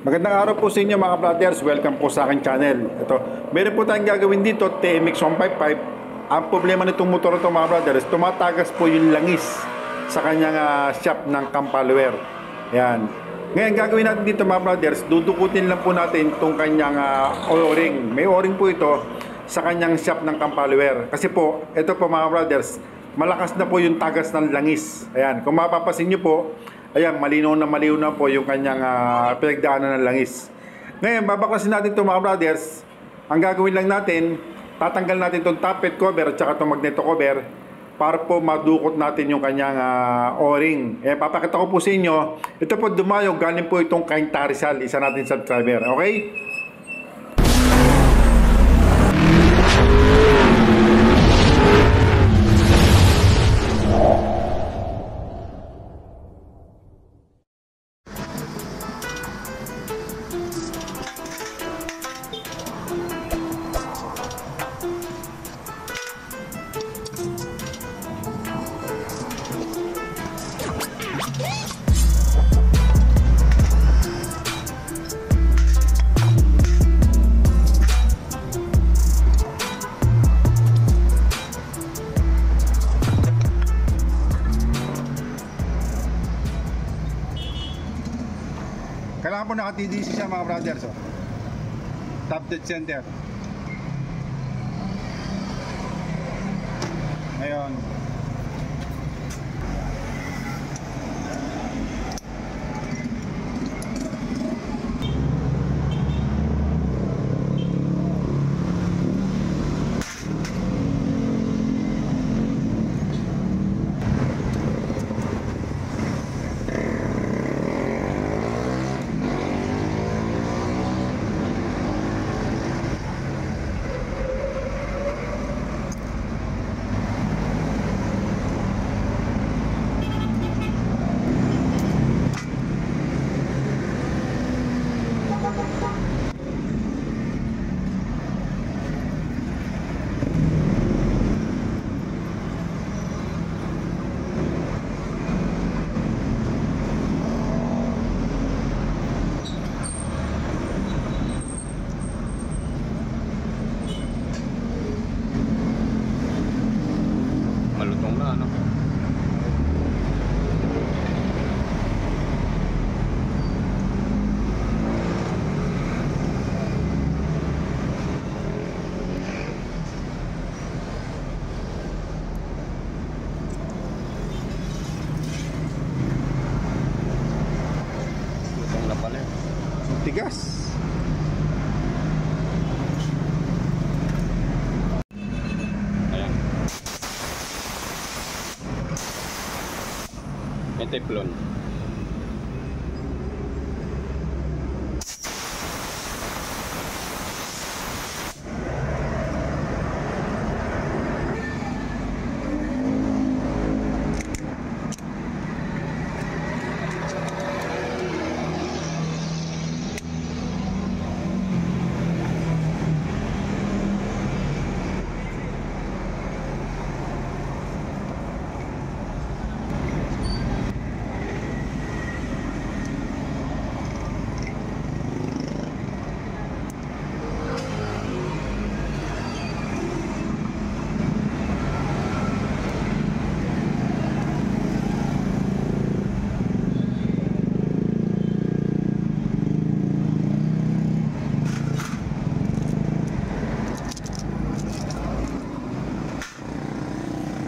Magandang araw po sa inyo mga brothers. Welcome po sa aking channel. Ito, meron po tayong gagawin dito, TMX 155. Ang problema nitong motor ito mga brothers, tumatagas po yung langis sa kanyang shop ng Campalware. Yan. Ngayon gagawin natin dito mga brothers, dudukutin lang po natin itong kanyang o-ring. May o-ring po ito sa kanyang shop ng Campalware. Kasi po, ito po mga brothers, malakas na po yung tagas ng langis. Ayan, kung mapapasin nyo po, ayan, malinaw na po yung kanyang pinagdaanan ng langis. Ngayon, babaklasin natin ito mga brothers. Ang gagawin lang natin, tatanggal natin itong top head cover at saka itong magneto cover para po madukot natin yung kanyang o-ring. Papakita ko po sa inyo. Ito po dumayo, galing po itong kay Tarizal, isa natin subscriber. Okay? Kailangan po naka-TDC siya mga brothers. Top dead center. Ngayon, malutong na ano. Lutong na pala. tigas. Ayan. May teflon.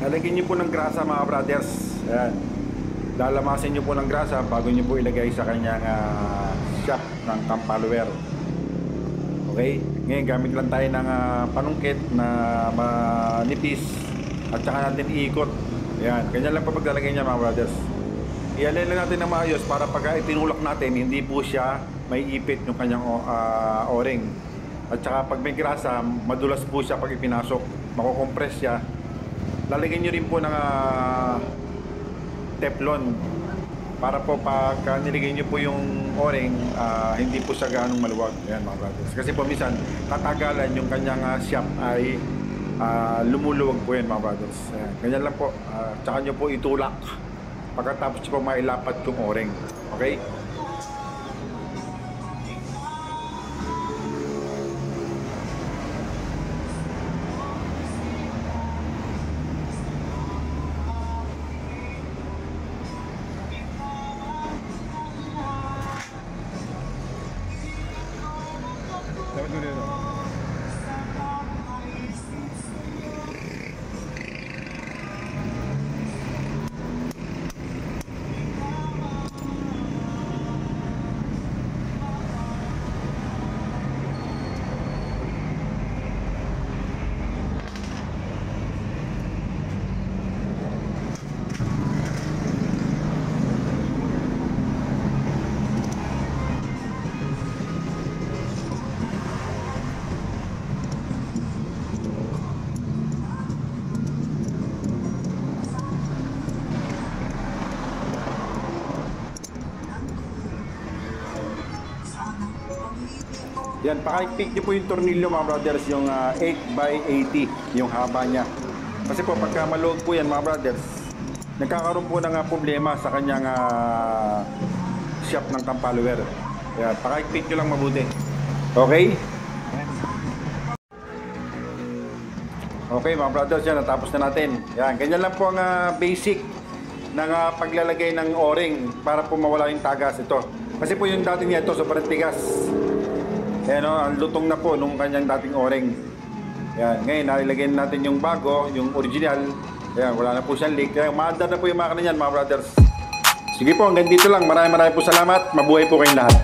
Lalagyan nyo po ng grasa mga brothers. Ayan. Lalamasin nyo po ng grasa bago nyo po ilagay sa kanyang shop ng Campalware. Okay? Ngayon gamit lang tayo ng panungkit na manipis at saka natin iikot. Ayan. Ganyan lang po paglalagay niya mga brothers. Ialay lang natin ng maayos para pag itinulak natin hindi po siya may ipit yung kanyang o-ring. At saka pag may grasa, madulas po siya pag ipinasok. Makukompress siya. Lalagyan nyo rin po ng teflon para po pag niligay nyo po yung o-ring, hindi po siya ganong maluwag. Ayan mga brothers. Kasi po minsan, tatagalan yung kanyang shop ay lumuluwag po yan mga brothers. Ayan. Ganyan lang po. Tsaka nyo po itulak pagkatapos nyo po mailapat yung o-ring. Okay? Dapat mo dito. Yan, pakipik nyo po yung tornilyo mga brothers, yung 8x80, yung haba niya. Kasi po pagka maluwag po yan mga brothers, nagkakaroon po ng problema sa kanyang shaft ng cam follower. Yan, pakipik nyo lang mabuti. Okay? Okay mga brothers, yan, natapos na natin. Yan, ganyan lang po ang basic ng paglalagay ng o-ring para po mawala yung tagas ito. Kasi po yung dati niya ito, sobrang tigas. Ayan o, ang lutong na po nung kanyang dating o-ring. Ayan, ngayon nalilagay natin yung bago, yung original. Ayan, wala na po siyang leak. Kaya maandar na po yung makina niyan mga brothers. Sige po, hanggang dito lang. Maraming po salamat. Mabuhay po kayong lahat.